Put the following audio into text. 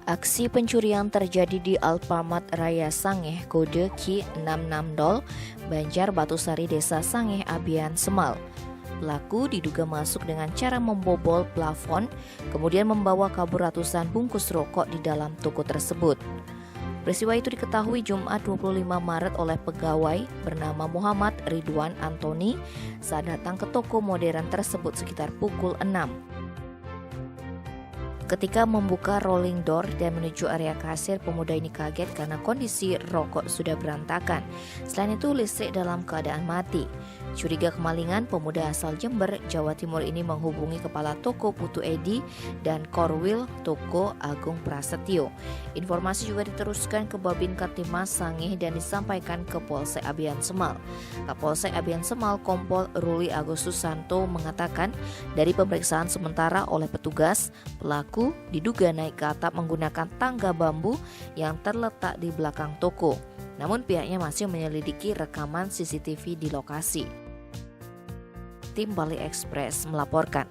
Aksi pencurian terjadi di Alfamart Raya Sangeh, kode Ki660, Banjarbatusari, Desa Sangeh, Abian, Semal. Pelaku diduga masuk dengan cara membobol plafon, kemudian membawa kabur ratusan bungkus rokok di dalam toko tersebut. Peristiwa itu diketahui Jumat 25 Maret oleh pegawai bernama Muhammad Ridwan Antoni saat datang ke toko modern tersebut sekitar pukul 6. Ketika membuka rolling door dan menuju area kasir, pemuda ini kaget karena kondisi rokok sudah berantakan. Selain itu, listrik dalam keadaan mati. Curiga kemalingan, pemuda asal Jember, Jawa Timur ini menghubungi kepala toko Putu Edi dan Korwil toko Agung Prasetyo. Informasi juga diteruskan ke Babin Kartimas Sangeh dan disampaikan ke Polsek Abian Semal. Kapolsek Abian Semal Kompol Ruli Agustus Santo mengatakan dari pemeriksaan sementara oleh petugas, pelaku diduga naik ke atap menggunakan tangga bambu yang terletak di belakang toko. Namun pihaknya masih menyelidiki rekaman CCTV di lokasi. Tim Bali Express melaporkan.